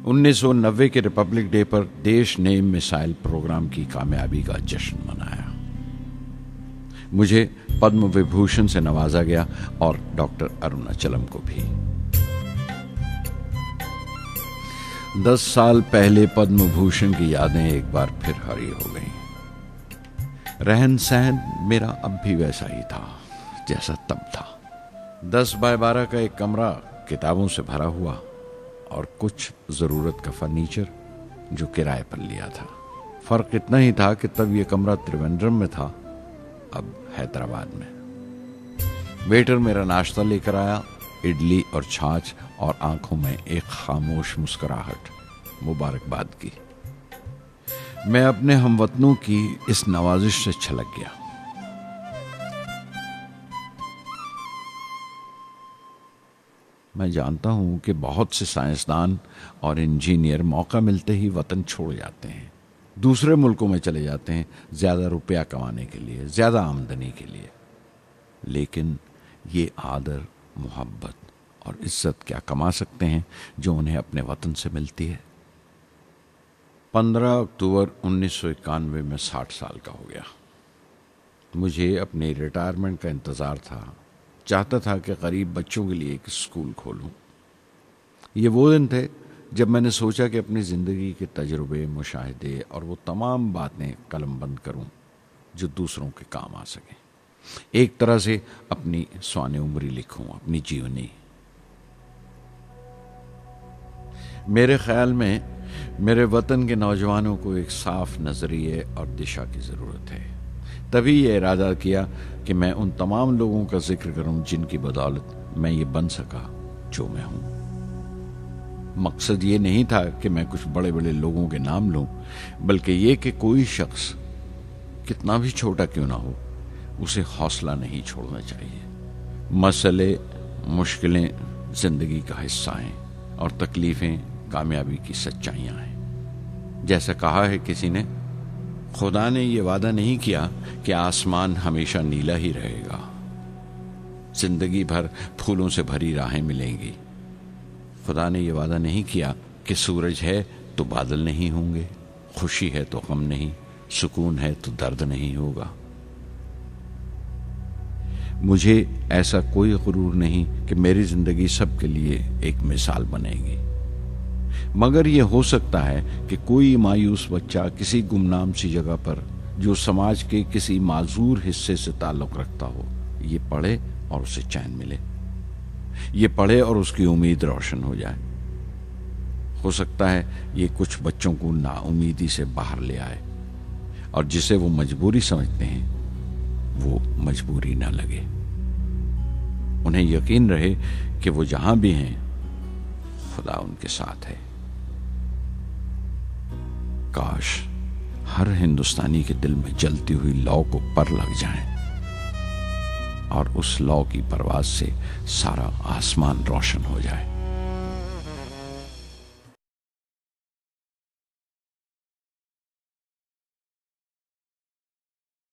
1990 के Republic day पर देश ने मिसाइल प्रोग्राम की कामयाबी का जश्न मनाया। मुझे पद्म विभूषण से नवाजा गया और डॉक्टर अरुणाचलम को भी। 10 साल पहले पद्म भूषण की यादें एक बार फिर हरी हो गईं। रहन सहन मेरा अब भी वैसा ही था जैसा तब था। 10 बाय 12 का एक कमरा किताबों से भरा हुआ और कुछ जरूरत का फर्नीचर जो किराए पर लिया था। फर्क इतना ही था कि तब यह कमरा त्रिवेंद्रम में था, अब हैदराबाद में। वेटर मेरा नाश्ता लेकर आया, इडली और छाछ, और आंखों में एक खामोश मुस्कुराहट मुबारकबाद की। मैं अपने हमवतनों की इस नवाजिश से छलक गया। मैं जानता हूं कि बहुत से साइंसदान और इंजीनियर मौका मिलते ही वतन छोड़ जाते हैं, दूसरे मुल्कों में चले जाते हैं ज्यादा रुपया कमाने के लिए, ज्यादा आमदनी के लिए। लेकिन ये आदर, मोहब्बत और इज्जत क्या कमा सकते हैं जो उन्हें अपने वतन से मिलती है। 15 अक्टूबर 1991 में 60 साल का हो गया। मुझे अपने रिटायरमेंट का इंतज़ार था। चाहता था कि गरीब बच्चों के लिए एक स्कूल खोलूं। ये वो दिन थे जब मैंने सोचा कि अपनी ज़िंदगी के तजुर्बे, मुशाहिदे और वो तमाम बातें कलमबंद करूं जो दूसरों के काम आ सकें। एक तरह से अपनी स्वाने उम्री लिखूं, अपनी जीवनी। मेरे ख्याल में मेरे वतन के नौजवानों को एक साफ नजरिए और दिशा की ज़रूरत है। तभी ये इरादा किया कि मैं उन तमाम लोगों का जिक्र करूं जिनकी बदौलत मैं ये बन सका जो मैं हूं। मकसद ये नहीं था कि मैं कुछ बड़े बड़े लोगों के नाम लूं, बल्कि ये कि कोई शख्स कितना भी छोटा क्यों ना हो, उसे हौसला नहीं छोड़ना चाहिए। मसले, मुश्किलें जिंदगी का हिस्सा हैं और तकलीफें कामयाबी की सच्चाइयां हैं। जैसा कहा है किसी ने, खुदा ने यह वादा नहीं किया कि आसमान हमेशा नीला ही रहेगा, जिंदगी भर फूलों से भरी राहें मिलेंगी। खुदा ने यह वादा नहीं किया कि सूरज है तो बादल नहीं होंगे, खुशी है तो गम नहीं, सुकून है तो दर्द नहीं होगा। मुझे ऐसा कोई गुरूर नहीं कि मेरी जिंदगी सबके लिए एक मिसाल बनेगी, मगर यह हो सकता है कि कोई मायूस बच्चा किसी गुमनाम सी जगह पर जो समाज के किसी माजूर हिस्से से ताल्लुक रखता हो, ये पढ़े और उसे चैन मिले। ये पढ़े और उसकी उम्मीद रोशन हो जाए। हो सकता है ये कुछ बच्चों को नाउमीदी से बाहर ले आए और जिसे वो मजबूरी समझते हैं वो मजबूरी ना लगे। उन्हें यकीन रहे कि वो जहां भी हैं खुदा उनके साथ है। काश हर हिंदुस्तानी के दिल में जलती हुई लौ को पर लग जाए और उस लौ की परवाज से सारा आसमान रोशन हो जाए।